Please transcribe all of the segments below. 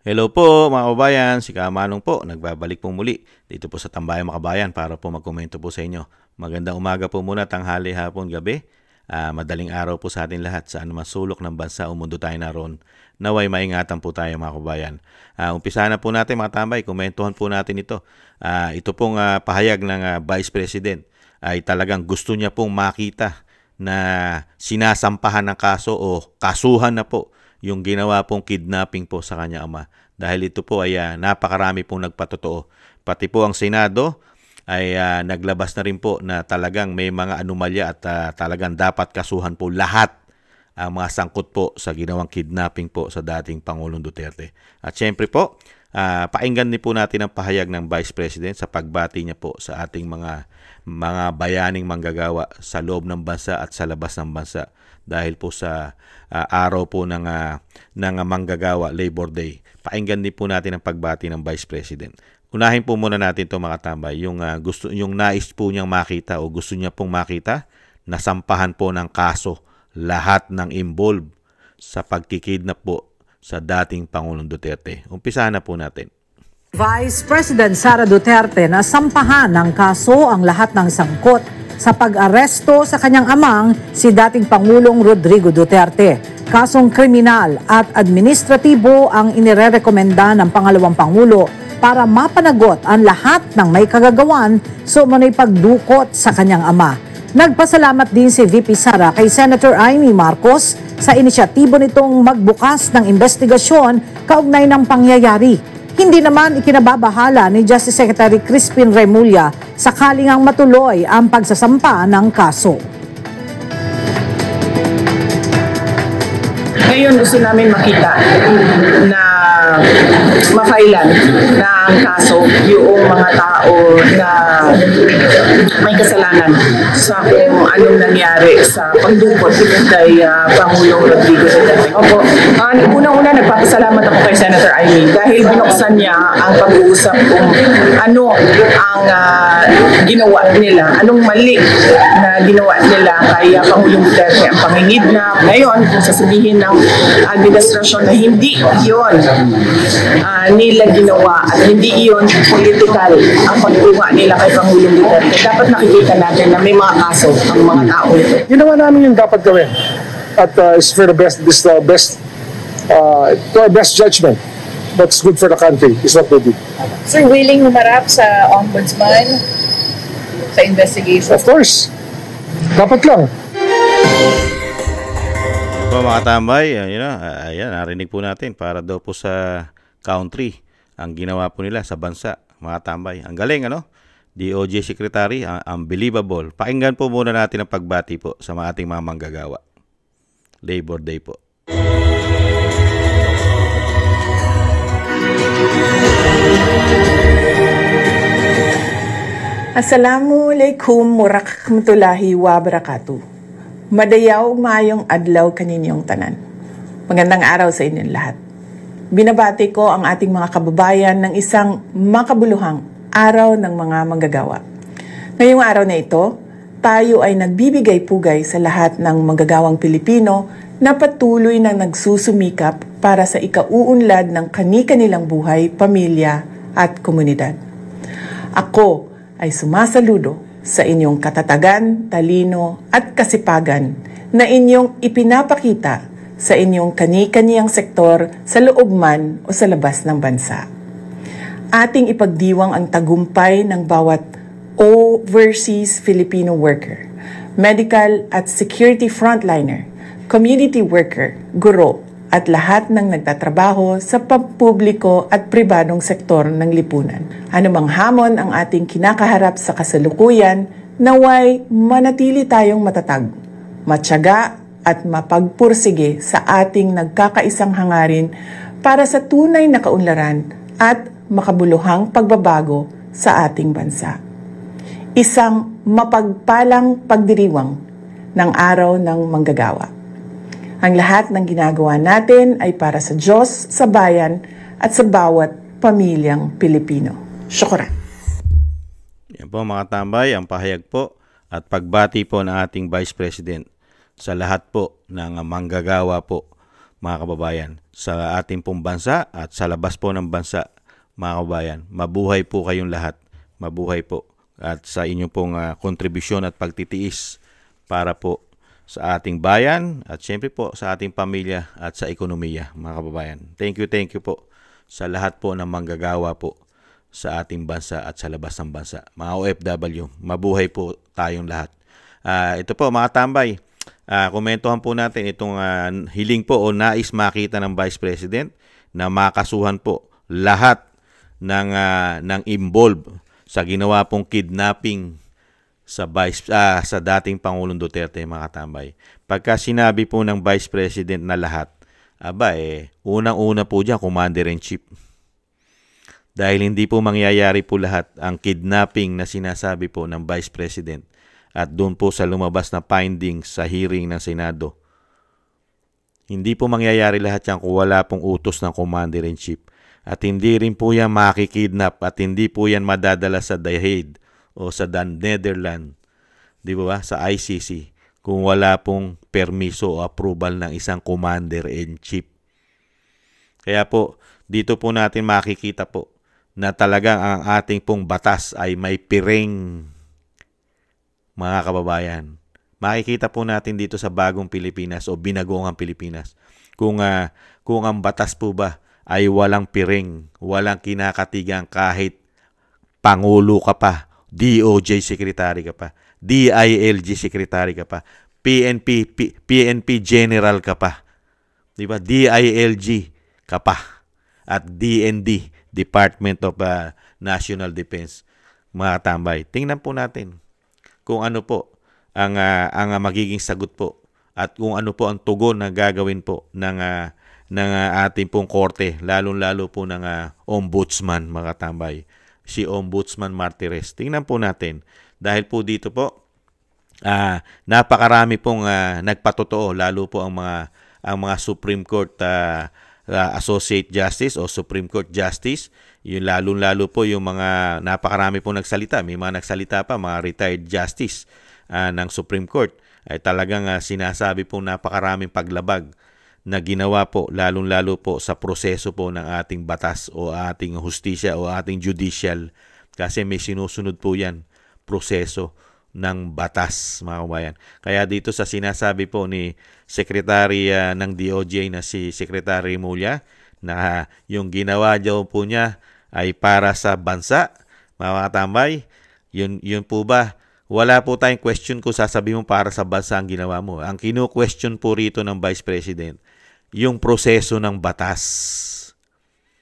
Hello po mga kababayan, si Kamanong po, nagbabalik po muli dito po sa Tambayang Makabayan para po magkomento po sa inyo. Magandang umaga po muna, tanghali, hapon, gabi. Madaling araw po sa atin lahat sa anumang sulok ng bansa o mundo tayo naroon. Naway maingatan po tayo mga kababayan. Umpisa na po natin mga tambay, komentuhan po natin ito. Ito pong pahayag ng Vice President ay talagang gusto niya pong makita na sinasampahan ng kaso o kasuhan na po yung ginawa pong kidnapping po sa kanya ama. Dahil ito po ay napakarami pong nagpatotoo. Pati po ang Senado ay naglabas na rin po na talagang may mga anomalya at talagang dapat kasuhan po lahat ang mga sangkot po sa ginawang kidnapping po sa dating Pangulong Duterte. At syempre po, pakinggan din po natin ang pahayag ng Vice President sa pagbati niya po sa ating mga bayaning manggagawa sa loob ng bansa at sa labas ng bansa dahil po sa araw po ng manggagawa, Labor Day. Pakinggan din po natin ang pagbati ng Vice President. Unahin po muna natin ito mga tambay, yung nais po niyang makita o gusto niya pong makita na sampahan po ng kaso lahat ng involved sa pagkikidnap po sa dating Pangulong Duterte. Umpisahan na po natin. Vice President Sara Duterte na sampahan ng kaso ang lahat ng sangkot sa pag-aresto sa kanyang amang si dating Pangulong Rodrigo Duterte. Kasong kriminal at administratibo ang inirerekomenda ng pangalawang Pangulo para mapanagot ang lahat ng may kagagawan sa umano'y pagdukot sa kanyang ama. Nagpasalamat din si VP Sara kay Senator Amy Marcos sa inisyatibo nitong magbukas ng investigasyon kaugnay ng pangyayari. Hindi naman ikinababahala ni Justice Secretary Crispin Remulla sakaling ang matuloy ang pagsasampa ng kaso. Ngayon gusto namin makita na mafailan na ang kaso yung mga tao na may kasalanan sa kung anong nangyari sa pagdukot kay Pangulong Rodrigo Duterte. Opo, unang-una nagpapasalamat ako kay Senator Amy dahil binuksan niya ang pag-uusap kung ano ang ginawa nila, anong mali na ginawa nila kay Pangulong Duterte, ang pangingidnap. Ngayon, kung sasabihin ng administrasyon na hindi yon nila ginawa at hindi yon political ang pagkuha nila kay Pangulong Duterte, dapat nakikita natin na may mga kaso ang mga tao ito. Ginawa namin yung dapat gawin at it's for the best, to our best judgment. What's good for the country is what we did. Sir, willing humarap sa ombudsman sa investigation? Of course. Dapat lang. Po mga tambay, ayan, narinig po natin para daw po sa country ang ginawa po nila sa bansa, mga tambay. Ang galing, DOJ Secretary, unbelievable. Pakinggan po muna natin ang pagbati po sa mga ating mga manggagawa. Labor Day po. Assalamualaikum warahmatullahi wabarakatuh. Madayaw mayong adlaw kaninyong tanan. Magandang araw sa inyong lahat. Binabati ko ang ating mga kababayan ng isang makabuluhang araw ng mga manggagawa. Ngayong araw na ito, tayo ay nagbibigay-pugay sa lahat ng manggagawang Pilipino na patuloy na nagsusumikap para sa ikauunlad ng kani-kanilang buhay, pamilya at komunidad. Ako ay sumasaludo sa inyong katatagan, talino at kasipagan na inyong ipinapakita sa inyong kani-kaniyang sektor sa loob man o sa labas ng bansa. Ating ipagdiwang ang tagumpay ng bawat overseas Filipino worker, medical at security frontliner, community worker, guro at lahat ng nagtatrabaho sa pampubliko at pribadong sektor ng lipunan. Anumang hamon ang ating kinakaharap sa kasalukuyan, naway manatili tayong matatag, matyaga at mapagpursige sa ating nagkakaisang hangarin para sa tunay na kaunlaran at makabuluhang pagbabago sa ating bansa. Isang mapagpalang pagdiriwang ng araw ng manggagawa. Ang lahat ng ginagawa natin ay para sa Diyos, sa bayan, at sa bawat pamilyang Pilipino. Syukuran. Yan po mga tambay, ang pahayag po at pagbati po ng ating Vice President sa lahat po ng manggagawa po mga kababayan. sa ating pong bansa at sa labas po ng bansa, mga kabayan. Mabuhay po kayong lahat. Mabuhay po. At sa inyong pong kontribusyon at pagtitiis para po sa ating bayan at syempre po sa ating pamilya at sa ekonomiya, mga kababayan. Thank you po sa lahat po ng manggagawa po sa ating bansa at sa labas ng bansa. Mga OFW, mabuhay po tayong lahat. Ito po mga tambay, komentuhan po natin itong hiling po o nais makita ng Vice President na makasuhan po lahat ng involved sa ginawa pong kidnapping sa dating Pangulong Duterte, mga katambay. Pagka sinabi po ng Vice President na lahat, unang-una po dyan, Commander-in-Chief. Dahil hindi po mangyayari po lahat ang kidnapping na sinasabi po ng Vice President at doon po sa lumabas na findings sa hearing ng Senado. Hindi po mangyayari lahat yan kung wala pong utos ng Commander-in-Chief. At hindi rin po yan makikidnap at hindi po yan madadala sa The Hague o sa Netherlands, di ba, sa ICC, kung wala pong permiso o approval ng isang Commander-in-Chief. Kaya po, dito po natin makikita po na talagang ang ating pong batas ay may piring, mga kababayan. Makikita po natin dito sa bagong Pilipinas o binagong Pilipinas kung ang batas po ba ay walang piring, walang kinakatigang kahit Pangulo ka pa, DOJ Secretary ka pa, DILG Secretary ka pa, PNP General ka pa, di ba? DILG ka pa, at DND, Department of National Defense, mga tambay. Tingnan po natin kung ano po ang magiging sagot po at kung ano po ang tugon na gagawin po ng ating pong korte, lalong-lalo po ng ombudsman, mga tambay, si Ombudsman Martires. Tingnan po natin dahil po dito po napakarami pong nagpatotoo, lalo po ang mga Supreme Court Associate Justice o Supreme Court Justice, yung lalong-lalo po yung mga napakarami pong nagsalita. May mga nagsalita pa, mga retired justice ng Supreme Court ay talagang sinasabi po napakaraming paglabag na ginawa po, lalong-lalo po sa proseso po ng ating batas o ating hustisya o ating judicial, kasi may sinusunod po yan, proseso ng batas, mga kabayan. Kaya dito sa sinasabi po ni Secretary ng DOJ na si Secretary Mulya na yung ginawa daw po niya ay para sa bansa, mga katambay, yun po ba? Wala po tayong question kung sasabihin mo para sa bansa ang ginawa mo. Ang kino-question po rito ng Vice President, yung proseso ng batas.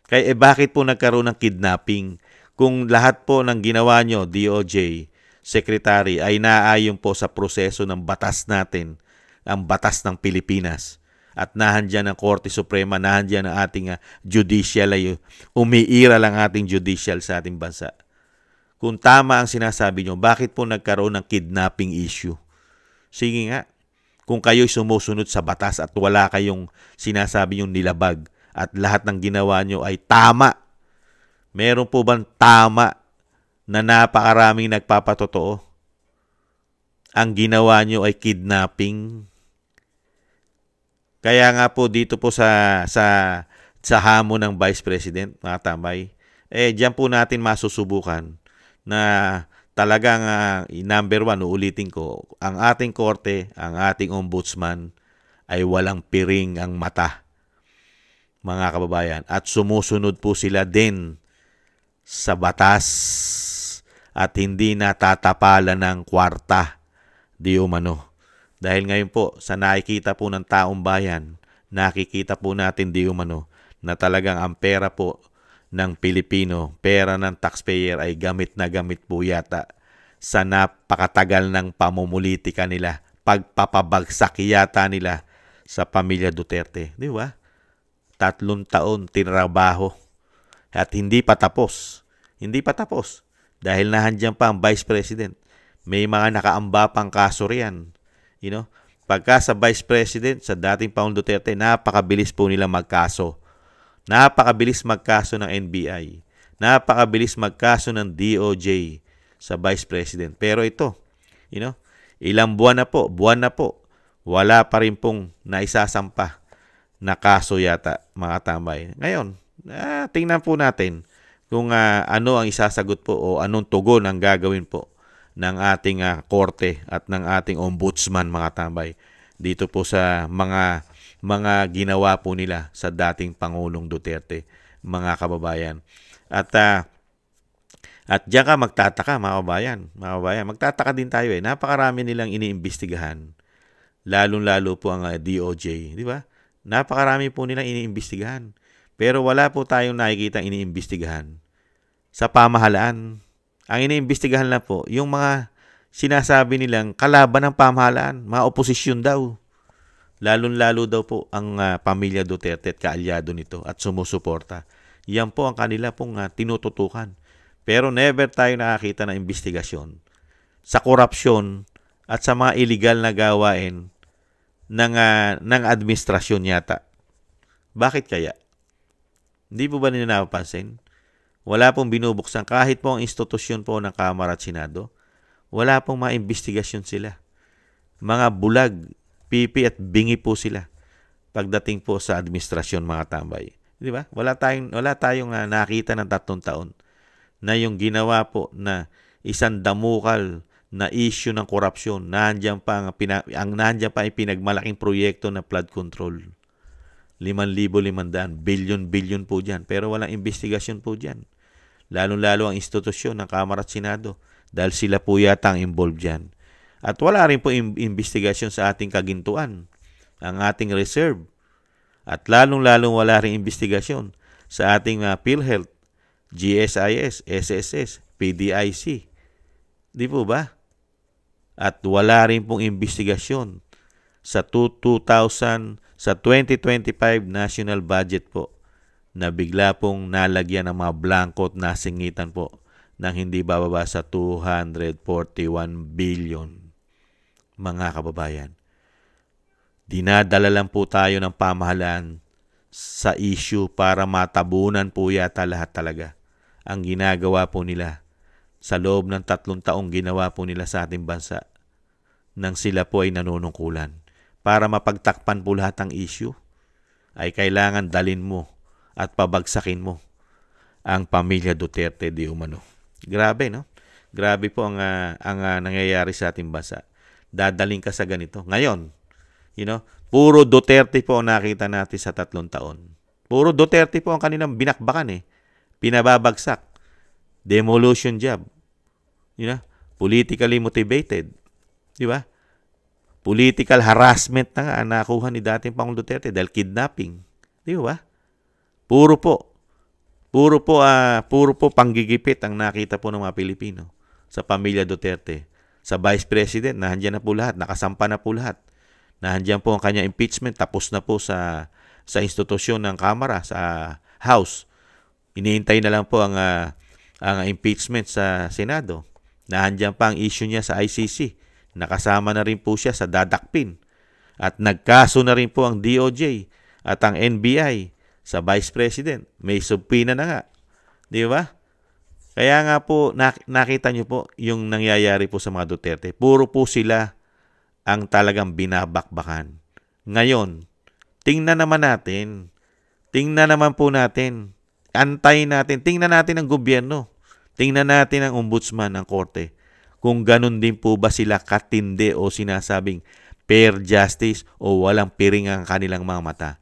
Kaya bakit po nagkaroon ng kidnapping kung lahat po ng ginawa nyo, DOJ, Secretary, ay naayon po sa proseso ng batas natin, ang batas ng Pilipinas. At nahandyan ang Korte Suprema, nahandyan ang ating judicial, ay umiira lang ating judicial sa ating bansa. Kung tama ang sinasabi nyo, bakit po nagkaroon ng kidnapping issue? Sige nga, kung kayo'y sumusunod sa batas at wala kayong sinasabi yung nilabag at lahat ng ginawa nyo ay tama, meron po bang tama na napakaraming nagpapatotoo? Ang ginawa nyo ay kidnapping. Kaya nga po dito po sa hamon ng Vice President, mga tambay, diyan po natin masusubukan na talagang number one, uulitin ko, ang ating korte, ang ating ombudsman ay walang piring ang mata, mga kababayan. At sumusunod po sila din sa batas at hindi natatapalan ng kwarta, di umano. Dahil ngayon po, sa nakikita po ng taong bayan, nakikita po natin di umano na talagang ang pera po ng Pilipino, pera ng taxpayer ay gamit na gamit po yata sa napakatagal ng pamumulitika nila, pagpapabagsak yata nila sa pamilya Duterte. Di ba? 3 taon tinrabaho at hindi pa tapos. Hindi pa tapos. Dahil nahandyan pa ang Vice President. May mga nakaamba pang kaso riyan. You know? Pagka sa Vice President, sa dating Pangulong Duterte, napakabilis po nila magkaso. Napakabilis magkaso ng NBI. Napakabilis magkaso ng DOJ sa Vice President. Pero ito, you know, ilang buwan na po, wala pa rin pong naisasampa na kaso yata, mga tambay. Ngayon, tingnan po natin kung ano ang isasagot po o anong tugon ang gagawin po ng ating korte at ng ating ombudsman, mga tambay, dito po sa mga ginawa po nila sa dating Pangulong Duterte, mga kababayan. At diyan ka magtataka, mga kababayan. Magtataka din tayo Napakarami nilang iniimbestigahan. Lalong-lalo po ang DOJ, di ba? Napakarami po nilang iniimbestigahan. Pero wala po tayong nakikita iniimbestigahan sa pamahalaan. Ang iniimbestigahan lang po, yung mga sinasabi nilang kalaban ng pamahalaan, mga oposisyon daw. Lalong-lalo daw po ang pamilya Duterte at kaalyado nito at sumusuporta. Yan po ang kanila pong tinututukan. Pero never tayo nakakita ng investigasyon sa korupsyon at sa mga illegal na gawain ng administrasyon yata. Bakit kaya? Hindi po ba nila napapansin? Wala pong binubuksan kahit po ang institusyon po ng Kamara at Senado. Wala pong mga investigasyon sila. Mga bulag, pipi at bingi po sila pagdating po sa administrasyon, mga tambay. Di ba? Wala tayong nakita ng 3 taon na yung ginawa po na isang damukal na issue ng korupsyon. Nandiyan pa ang pinagmalaking proyekto na flood control. 5,500, billion po dyan. Pero walang investigasyon po dyan. Lalong-lalo ang institusyon ng Kamara at Senado dahil sila po yata ang involved dyan. At wala rin po investigasyon sa ating kagintuan, ang ating reserve. At lalong-lalong wala rin investigasyon sa ating PhilHealth, GSIS, SSS, PDIC. Di po ba? At wala rin pong investigasyon sa 2025 national budget po na bigla pong nalagyan ng mga blanco at nasingitan po ng hindi bababa sa 241 billion. Mga kababayan, dinadala lang po tayo ng pamahalaan sa issue para matabunan po yata lahat talaga. Ang ginagawa po nila sa loob ng 3 taong ginawa po nila sa ating bansa nang sila po ay nanunungkulan. Para mapagtakpan po lahat ng issue, ay kailangan dalin mo at pabagsakin mo ang pamilya Duterte di umano. Grabe, no? Grabe po ang nangyayari sa ating bansa. Dadaling ka sa ganito. Ngayon, puro Duterte po ang nakita natin sa 3 taon. Puro Duterte po ang kanilang binakbakan pinababagsak. Demolition job. Politically motivated. Di ba? Political harassment na nga ang nakuha ni dating Pangulong Duterte dahil kidnapping. Di ba? Puro po panggigipit ang nakita po ng mga Pilipino sa pamilya Duterte. Sa Vice President, nahandyan na po lahat, nakasampa na po lahat. Nahandyan po ang kanya impeachment, tapos na po sa institusyon ng Kamara, sa House. Iniintay na lang po ang impeachment sa Senado. Nahandyan pa ang issue niya sa ICC. Nakasama na rin po siya sa dadakpin. At nagkaso na rin po ang DOJ at ang NBI sa Vice President. May subpoena na nga. Di ba? Kaya nga po, nakita niyo po yung nangyayari po sa mga Duterte. Puro po sila ang talagang binabakbakan. Ngayon, tingnan naman po natin, antayin natin, tingnan natin ang gobyerno, tingnan natin ang ombudsman, ang korte, kung ganun din po ba sila katindi o sinasabing fair justice o walang piring ang kanilang mga mata.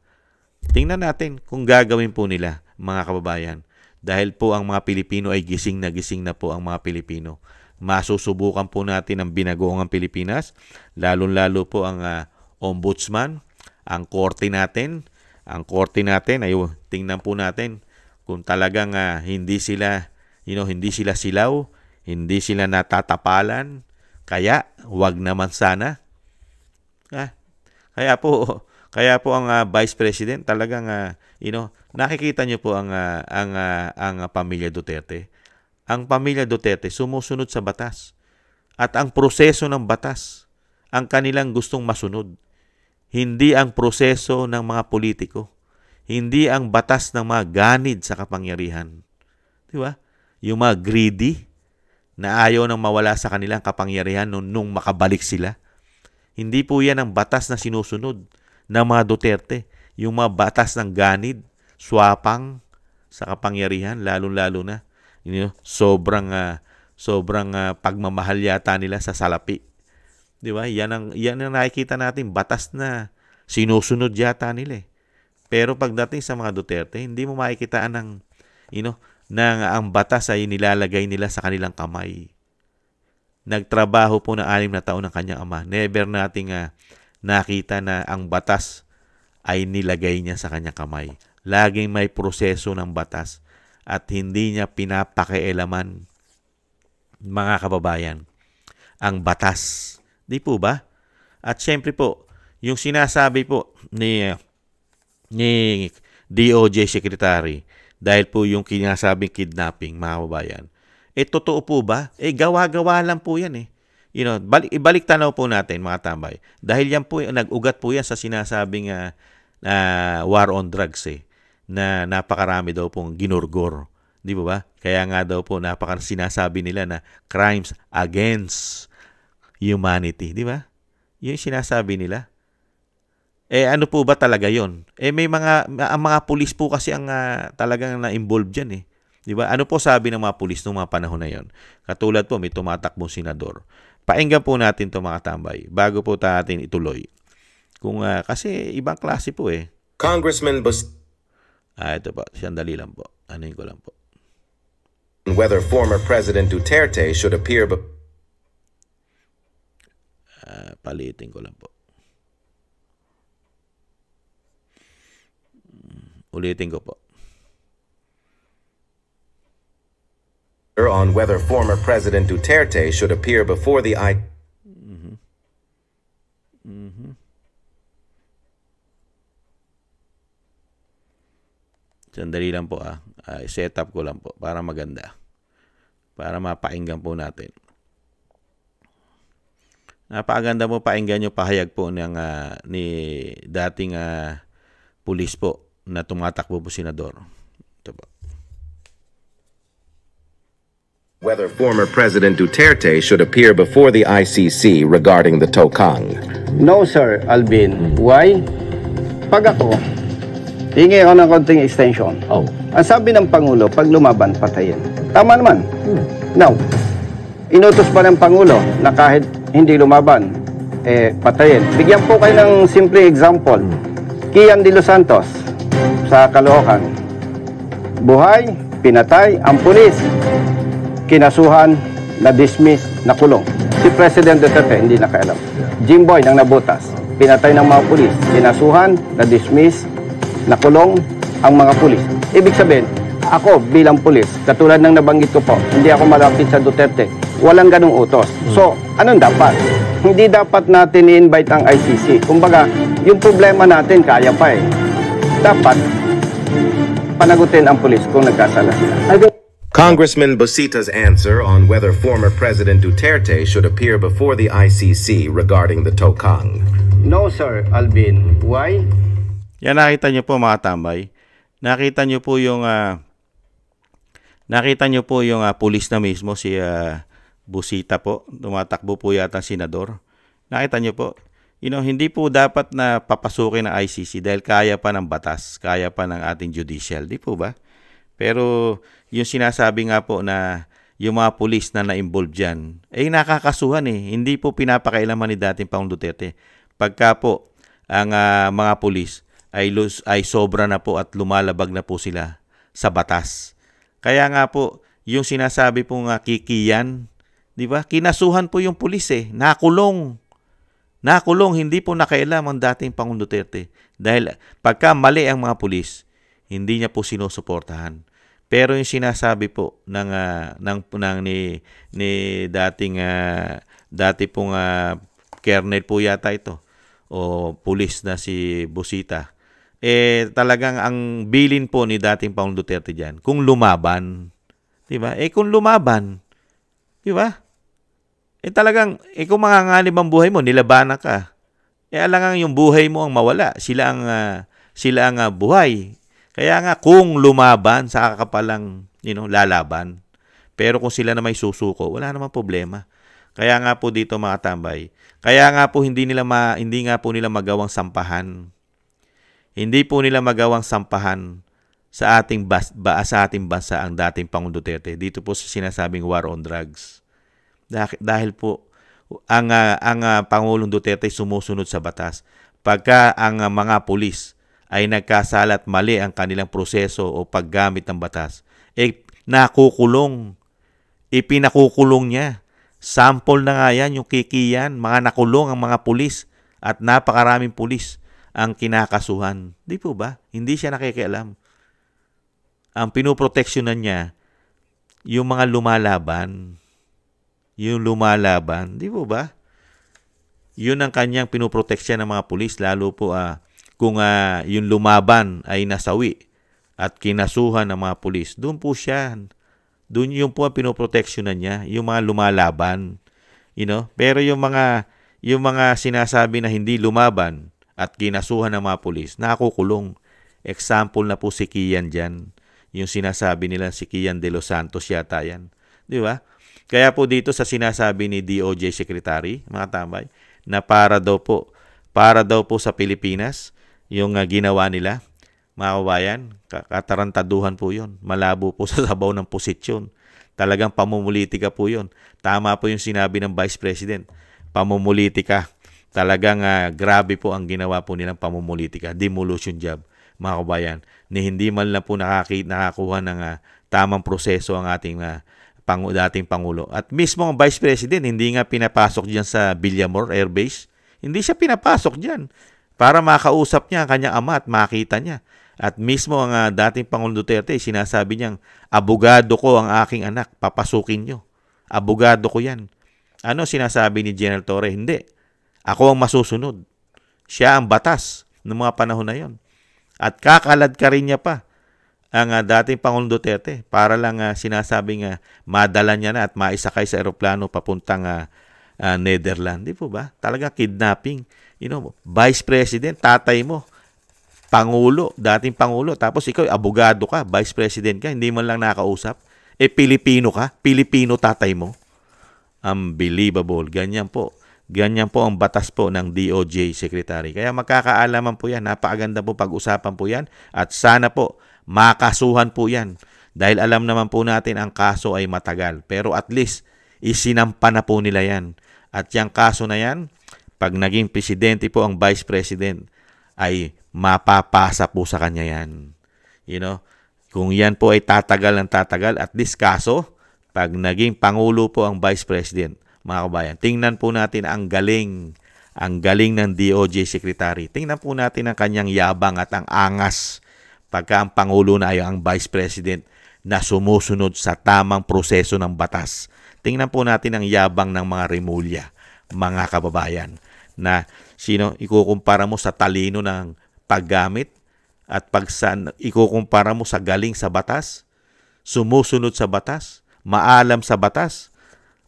Tingnan natin kung gagawin po nila, mga kababayan. Dahil po ang mga Pilipino ay gising na po ang mga Pilipino. Masusubukan po natin ang binagoongang Pilipinas, lalong-lalo po ang ombudsman, ang korte natin. Ang korte natin ay tingnan po natin kung talagang hindi sila silaw, hindi sila natatapalan. Kaya wag naman sana. Kaya po ang Vice President talagang nakikita niyo po ang pamilya Duterte. Ang pamilya Duterte sumusunod sa batas. At ang proseso ng batas ang kanilang gustong masunod. Hindi ang proseso ng mga politiko. Hindi ang batas ng mga ganid sa kapangyarihan. Di ba? Yung mga greedy na ayaw nang mawala sa kanilang kapangyarihan nung makabalik sila. Hindi po yan ang batas na sinusunod ng mga Duterte. yung mga batas ng ganid, swapang sa kapangyarihan, lalo-lalo na sobrang pagmamahal yata nila sa salapi. 'Di ba? Yan ang nakikita natin, batas na sinusunod yata nila. Pero pagdating sa mga Duterte, hindi mo makikitaan ng ang batas ay nilalagay nila sa kanilang kamay. Nagtrabaho po ng 6 na taon ng kanyang ama. Never nating nakita na ang batas ay nilagay niya sa kanyang kamay. Laging may proseso ng batas at hindi niya pinapakialaman, mga kababayan, ang batas. Di po ba? At syempre po, yung sinasabi po ni DOJ Secretary, dahil po yung kinasabing kidnapping, mga kababayan, totoo po ba? Gawa-gawa lang po yan eh. Ibalik tanaw po natin, mga tambay. Dahil yan po, nag-ugat po yan sa sinasabing war on drugs na napakarami daw pong ginurgor. Di ba? Kaya nga daw po sinasabi nila na crimes against humanity. Di ba? Yung sinasabi nila. Ano po ba talaga yon? May ang mga pulis po kasi ang talagang na-involved dyan eh. Di ba? Ano po sabi ng mga pulis noong mga panahon na yon? Katulad po, may tumatakbong senador. Painggan po natin ito, mga tambay, bago po natin ituloy. Kasi ibang klase po eh. Congressman Ito po, sandali lang po. Anuhin ko lang po. Whether former President Duterte should appear Palitin ko lang po. Ulitin ko po. on whether former President Duterte should appear before the Sandali lang po set up ko lang po para maganda. Para mapakinggan po natin. Napakaganda po pakinggan yung pahayag po ng ni dating pulis po na tumatakbo po senador. Ito po. whether former President Duterte should appear before the ICC regarding the Tokang. No, Sir Alvin. Why? Pag ako, hingi ako ng konting extension. Ang sabi ng Pangulo, pag lumaban, patayin. Tama naman. Now, inutos pa ng Pangulo na kahit hindi lumaban, patayin. Bigyan po kayo ng simple example. Kian de los Santos sa Caloocan. Buhay, pinatay, ang pulis. Kinasuhan, na-dismiss, nakulong. Si President Duterte, hindi nakaalam. Jimboy ng Nabotas, pinatay ng mga pulis. Kinasuhan, na-dismiss, nakulong ang mga pulis. Ibig sabihin, ako bilang pulis, katulad ng nabanggit ko po, hindi ako malapit sa Duterte. Walang ganong utos. So, anong dapat? Hindi dapat natin i-invite ang ICC. Kumbaga, yung problema natin, kaya pa eh. Dapat, panagutin ang pulis kung nagkasala sila. Congressman Busita's answer on whether former President Duterte should appear before the ICC regarding the Tokang. No, Sir Alvin. Why? Yan, nakita nyo po mga tambay. Nakita nyo po yung pulis na mismo, si Busita po. Tumatakbo po yata senador. Nakita nyo po. Hindi po dapat na papasukin ng ICC dahil kaya pa ng batas, kaya pa ng ating judicial. Di po ba? Pero yung sinasabi nga po na yung mga pulis na na-involve dyan, nakakasuhan eh. Hindi po pinapakailaman ni dating Pangulong Duterte. Pagka po ang mga pulis ay sobra na po at lumalabag na po sila sa batas. Kaya nga po, yung sinasabi pong kikiyan, di ba? Kinasuhan po yung pulis Nakulong. Nakulong, hindi po nakailam ang dating Pangulong Duterte. Dahil pagka mali ang mga pulis, hindi niya po sinusuportahan. Pero yung sinasabi po ng dati pong kernel po yata ito o pulis na si Busita, talagang ang bilin po ni dating Pangulong Duterte diyan kung lumaban, 'di ba? Kung lumaban, 'di ba? Talagang kung manganganib ang buhay mo, nilabanan ka. Alangang yung buhay mo ang mawala, sila ang buhay. Kaya nga, kung lumaban, saka ka palang lalaban. Pero kung sila na may susuko, wala namang problema. Kaya nga po dito mga tambay, kaya nga po hindi nga po nila magawang sampahan. Hindi po nila magawang sampahan sa ating bansa ang dating Pangulong Duterte dito po sa sinasabing war on drugs. Dahil po ang Pangulong Duterte sumusunod sa batas. Pagka ang mga pulis ay nagkasala at mali ang kanilang proseso o paggamit ng batas, nakukulong. Ipinakukulong niya. Sample na nga yan, yung kikiyan, mga nakulong ang mga pulis at napakaraming pulis ang kinakasuhan. Di po ba? Hindi siya nakikialam. Ang pinoproteksyonan niya, yung mga lumalaban. Yung lumalaban. Di po ba? Yun ang kanyang pinoproteksyon ng mga pulis, lalo po kung yung lumaban ay nasawi at kinasuhan ng mga pulis. Doon po siya. Doon yung po ang pinoproteksyonan niya, yung mga lumalaban. Pero yung mga sinasabi na hindi lumaban at kinasuhan ng mga pulis, nakukulong. Example na po si Kian dyan. Yung sinasabi nila si Kian de los Santos yata yan. Di ba? Kaya po dito sa sinasabi ni DOJ Secretary, mga tambay, na para daw po sa Pilipinas, yung ginawa nila, mga kabayan, katarantaduhan po yun. Malabo po sa sabaw ng posisyon. Talagang pamumulitika po yun. Tama po yung sinabi ng Vice President. Pamumulitika. Talagang grabe po ang ginawa po nilang pamumulitika. Demolition job, mga kabayan. Ni hindi man lang po nakakuha ng tamang proseso ang ating dating Pangulo. At mismo ang Vice President, hindi nga pinapasok dyan sa Villamor Air Base. Hindi siya pinapasok dyan para makausap niya ang kanyang ama at makita niya. At mismo ang dating Pangulong Duterte, sinasabi niyang, abogado ko ang aking anak, papasukin niyo. Abogado ko yan. Ano sinasabi ni General Torre? Hindi. Ako ang masusunod. Siya ang batas ng mga panahon na yon. At kakalad ka rin niya pa ang dating Pangulong Duterte para lang sinasabing madala niya na at maisakay sa eroplano papuntang Netherlands. Di po ba? Talaga kidnapping. Vice President, tatay mo, Pangulo, dating Pangulo, tapos ikaw, abogado ka, Vice President ka, hindi man lang nakausap. Pilipino ka, Pilipino tatay mo. Unbelievable. Ganyan po ang batas po ng DOJ Secretary. Kaya magkakaalaman po yan. Napakaganda po pag-usapan po yan. At sana po, makasuhan po yan. Dahil alam naman po natin ang kaso ay matagal. Pero at least, isinampa na po nila yan. At yung kaso na yan, pag naging presidente po ang Vice President, ay mapapasa po sa kanya yan. Kung yan po ay tatagal, at least kaso, pag naging Pangulo po ang Vice President, mga kabayan, tingnan po natin ang galing ng DOJ Secretary. Tingnan po natin ang kanyang yabang at ang angas pagka ang Pangulo na ay ang Vice President na sumusunod sa tamang proseso ng batas. Tingnan po natin ang yabang ng mga Rimulya, mga kababayan, na ikukumpara mo sa talino ng paggamit at ikukumpara mo sa galing sa batas, sumusunod sa batas, maalam sa batas,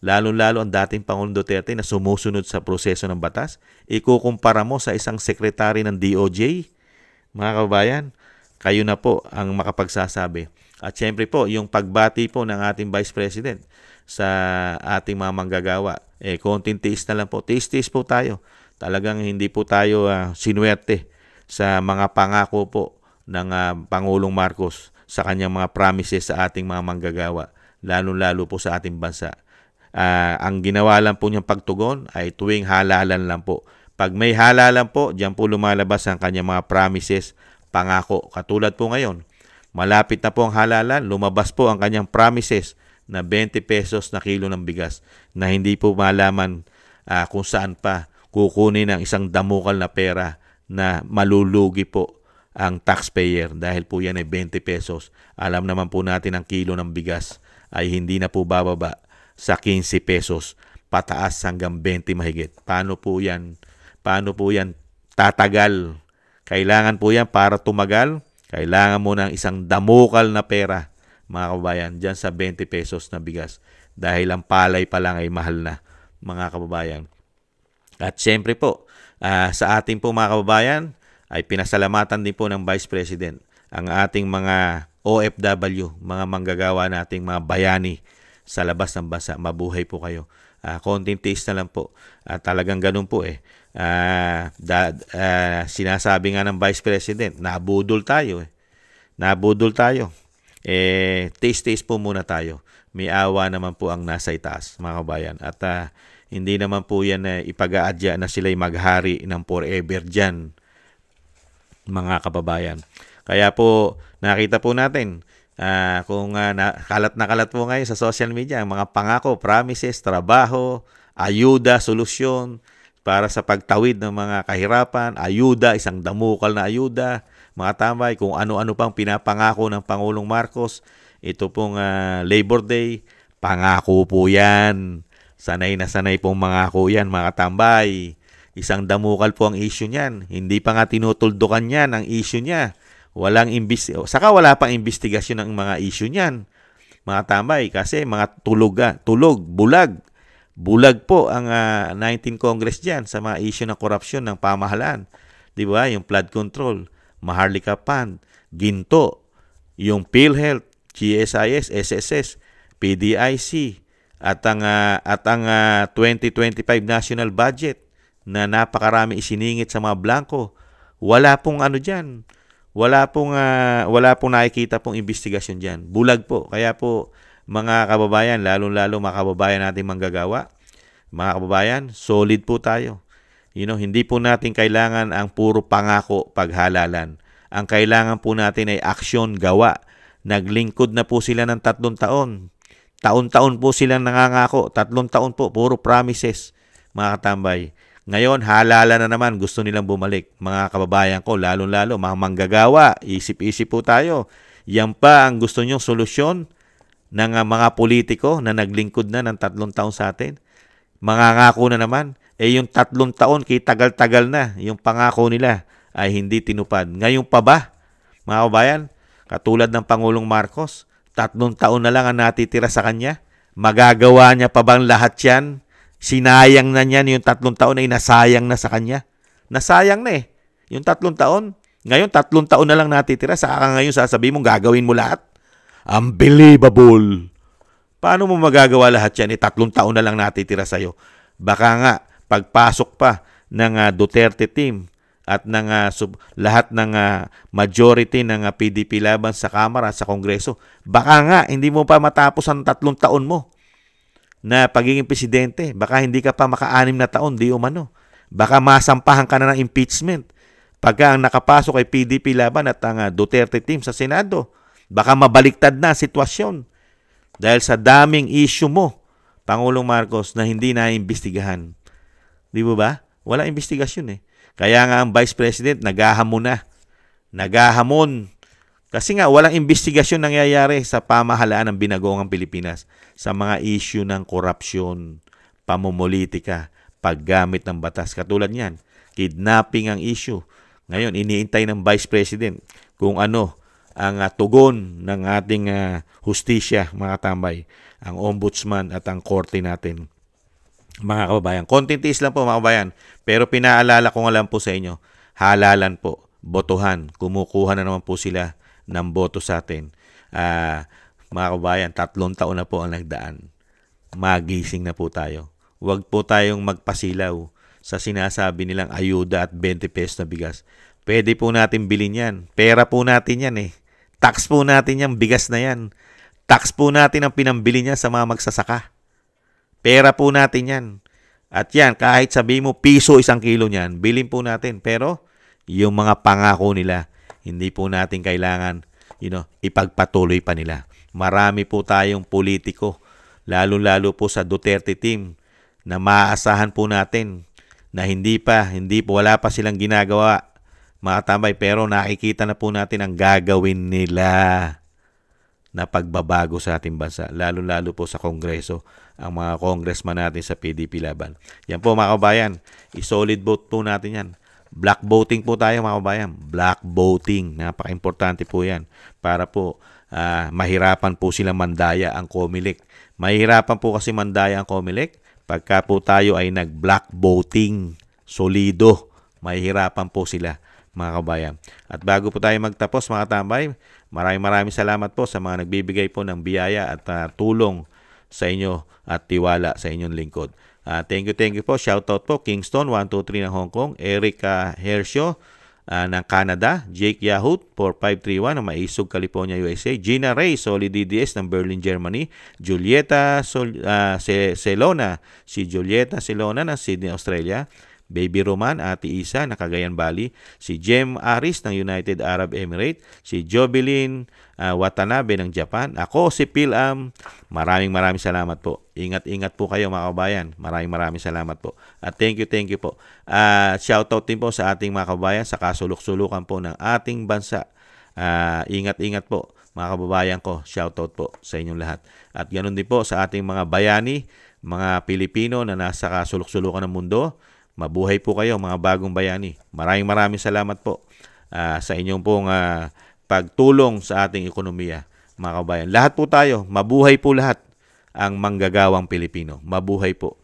lalo-lalo ang dating Pangulong Duterte na sumusunod sa proseso ng batas, ikukumpara mo sa isang sekretary ng DOJ, mga kababayan, kayo na po ang makapagsasabi. At syempre po, yung pagbati po ng ating Vice President sa ating mga manggagawa, konting tiis na lang po. Tiis-tiis po tayo. Talagang hindi po tayo sinuwerte sa mga pangako po ng Pangulong Marcos sa kanyang mga promises sa ating mga manggagawa, lalo-lalo po sa ating bansa. Ang ginawa lang po niyang pagtugon ay tuwing halalan lang po. Pag may halalan po, diyan po lumalabas ang kanyang mga promises, pangako. Katulad po ngayon, malapit na po ang halalan, lumabas po ang kanyang promises na 20 pesos na kilo ng bigas na hindi po malaman kung saan pa kukunin ang isang damukal na pera na malulugi po ang taxpayer dahil po yan ay 20 pesos. Alam naman po natin ang kilo ng bigas ay hindi na po bababa sa 15 pesos pataas hanggang 20 mahigit. Paano po yan tatagal? Kailangan po yan para tumagal. Kailangan mo ng isang damukal na pera, mga kababayan, dyan sa 20 pesos na bigas. Dahil ang palay pa lang ay mahal na, mga kababayan. At siyempre po, sa ating po mga kababayan, ay pinasalamatan din po ng Vice President ang ating mga OFW, mga manggagawa nating mga bayani sa labas ng bansa. Mabuhay po kayo. Konting tiis na lang po. Talagang ganun po Sinasabi nga ng Vice President, nabudol tayo. Nabudol tayo. Taste po muna tayo. May awa naman po ang nasa itaas, mga kabayan. At hindi naman po yan ipag-aadya na sila'y maghari ng forever dyan, mga kababayan. Kaya po, nakita po natin, kung kalat na kalat po ngayon sa social media, ang mga pangako, promises, trabaho, ayuda, solusyon, para sa pagtawid ng mga kahirapan, ayuda, isang damukal na ayuda, mga tambay, kung ano-ano pang pinapangako ng Pangulong Marcos. Ito pong Labor Day, pangako po yan. Sanay na sanay pong mangako yan, mga tambay. Isang damukal po ang issue niyan. Hindi pa nga tinutuldukan niyan ang issue niya. Saka wala pang investigasyon ng mga issue niyan, mga tambay, kasi mga bulag. Bulag po ang 19 Congress dyan sa mga issue ng korupsyon ng pamahalaan. Di ba? Yung flood control, Maharlika Fund, Ginto, yung PhilHealth, GSIS, SSS, PDIC, at ang 2025 national budget na napakarami isiningit sa mga blanco. Wala pong dyan. Wala pong nakikita pong investigasyon dyan. Bulag po. Kaya po, mga kababayan, lalo-lalo mga kababayan natin manggagawa, mga kababayan, solid po tayo. Hindi po natin kailangan ang puro pangako, paghalalan. Ang kailangan po natin ay aksyon, gawa. Naglingkod na po sila ng 3 taon. Taon-taon po silang nangangako. 3 taon po, puro promises, mga katambay. Ngayon, halala na naman, gusto nilang bumalik. Mga kababayan ko, lalo-lalo, mga manggagawa, isip-isip po tayo. Yan pa ang gusto nyong solusyon ng mga politiko na naglingkod na ng 3 taon sa atin. Mangangako na naman. Yung 3 taon, tagal-tagal na. Yung pangako nila ay hindi tinupad. Ngayon pa ba, mga kababayan, katulad ng Pangulong Marcos, 3 taon na lang ang natitira sa kanya? Magagawa niya pa bang lahat yan? Sinayang na niyan yung 3 taon ay nasayang na sa kanya. Nasayang na yung 3 taon. Ngayon, 3 taon na lang natitira. Saka ngayon sasabihin mong gagawin mo lahat? Unbelievable! Paano mo magagawa lahat yan? 3 taon na lang natitira sa'yo. Baka nga, pagpasok pa ng Duterte team at ng lahat ng majority ng PDP laban sa Kamara, sa Kongreso, baka nga, hindi mo pa matapos ang 3 taon mo na pagiging presidente. Baka hindi ka pa maka-6 na taon, di umano. Baka masampahan ka na ng impeachment. Pagka ang nakapasok ay PDP laban at ang Duterte team sa Senado, baka mabaliktad na ang sitwasyon. Dahil sa daming issue mo, Pangulong Marcos, na hindi na-imbestigahan. Di ba? Wala investigasyon Kaya nga ang Vice President naghahamon na. Naghahamon. Kasi nga walang investigasyon nangyayari sa pamahalaan ng binagoong Pilipinas sa mga issue ng korupsyon, pamumulitika, paggamit ng batas. Katulad niyan, kidnapping ang issue. Ngayon, iniintay ng Vice President kung ano ang tugon ng ating hustisya, mga tambay, ang ombudsman at ang korte natin. Mga kababayan, konting tiis lang po, mga kababayan, pero pinaalala ko nga lang po sa inyo, halalan po, botohan, kumukuha na naman po sila ng boto sa atin. Mga kababayan, 3 taon na po ang nagdaan. Magising na po tayo. Huwag po tayong magpasilaw sa sinasabi nilang ayuda at 20 pesos na bigas. Pwede po natin bilhin yan. Pera po natin yan Tax po natin yan, bigas na yan. Tax po natin ang pinambili niya sa mga magsasaka. Pera po natin yan. At yan, kahit sabihin mo piso 1 kilo niyan, bilhin po natin. Pero yung mga pangako nila, hindi po natin kailangan ipagpatuloy pa nila. Marami po tayong politiko, lalo-lalo po sa Duterte team, na maaasahan po natin na wala pa silang ginagawa, mga tambay, pero nakikita na po natin ang gagawin nila na pagbabago sa ating bansa, lalo-lalo po sa Kongreso, ang mga congressman natin sa PDP laban. Yan po, mga kabayan, i-solid vote po natin yan. Black voting po tayo, mga kabayan. Black voting, napaka-importante po yan para po mahirapan po sila mandaya ang COMELEC. Mahirapan po kasi mandaya ang COMELEC pagka po tayo ay nag-black voting, solido, mahirapan po sila, mga kabayan. At bago po tayo magtapos, mga tambay, maraming salamat po sa mga nagbibigay po ng biyaya at tulong sa inyo at tiwala sa inyong lingkod. Thank you po. Shoutout po Kingston 123 ng Hong Kong, Eric Hershio ng Canada, Jake Yahut 4531 ng Maisog, California, USA, Gina Ray Solid DDS ng Berlin, Germany, Julieta Celona, si Julieta Celona ng Sydney, Australia, Baby Roman, Ate Isa ng Cagayan Valley, si Jem Aris ng United Arab Emirates, si Jobilin Watanabe ng Japan, ako si Pilam. Maraming salamat po. Ingat po kayo mga kabayan. Maraming salamat po. At thank you po. Shoutout din po sa ating mga kabayan sa kasuluk-sulukan po ng ating bansa. Ingat po mga kababayan ko. Shoutout po sa inyong lahat. At ganoon din po sa ating mga bayani, mga Pilipino na nasa kasuluk-sulukan ng mundo. Mabuhay po kayo mga bagong bayani. Maraming salamat po sa inyong pong pagtulong sa ating ekonomiya, mga kabayan. Lahat po tayo, mabuhay po lahat ang manggagawang Pilipino. Mabuhay po.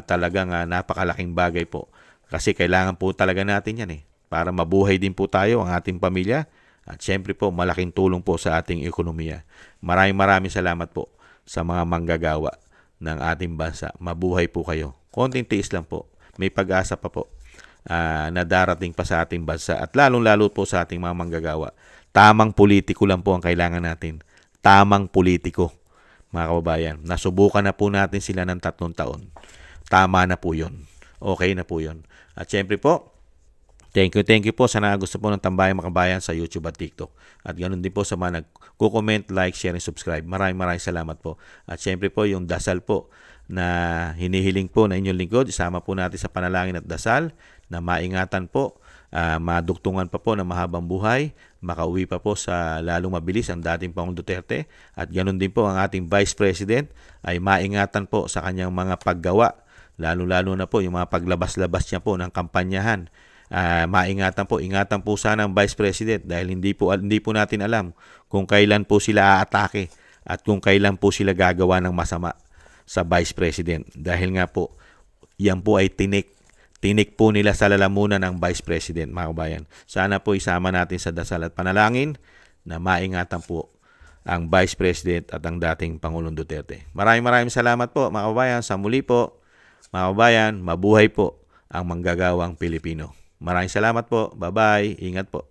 Talagang napakalaking bagay po. Kasi kailangan po talaga natin yan para mabuhay din po tayo, ang ating pamilya. At syempre po, malaking tulong po sa ating ekonomiya. Maraming salamat po sa mga manggagawa ng ating bansa. Mabuhay po kayo. Konting tiis lang po. May pag-asa pa po na darating pa sa ating bansa at lalong-lalo po sa ating mga manggagawa. Tamang politiko lang po ang kailangan natin. Tamang politiko, mga kababayan. Nasubukan na po natin sila ng 3 taon. Tama na po yun. Okay na po yun. At syempre po, thank you po sa gusto po ng Tambayang Makabayan sa YouTube at TikTok. At ganoon din po sa mga nagko-comment, like, share, and subscribe. Maraming salamat po. At syempre po, yung dasal po na hinihiling po na inyong lingkod, isama po natin sa panalangin at dasal na maingatan po, madugtungan pa po ng mahabang buhay, makauwi pa po sa lalong mabilis ang dating Pangulong Duterte, at ganoon din po ang ating Vice President ay maingatan po sa kanyang mga paggawa, lalo na po yung mga paglabas-labas niya po ng kampanyahan. Ingatan po sana ang Vice President dahil hindi po natin alam kung kailan po sila aatake at kung kailan po sila gagawa ng masama sa Vice President. Dahil nga po, yan po ay tinik po nila sa lalamunan ng Vice President, mga kabayan. Sana po isama natin sa dasal at panalangin na maingatan po ang Vice President at ang dating Pangulong Duterte. Maraming salamat po, mga kabayan. Sa muli po, mga kabayan, mabuhay po ang manggagawang Pilipino. Maraming salamat po. Bye-bye. Ingat po.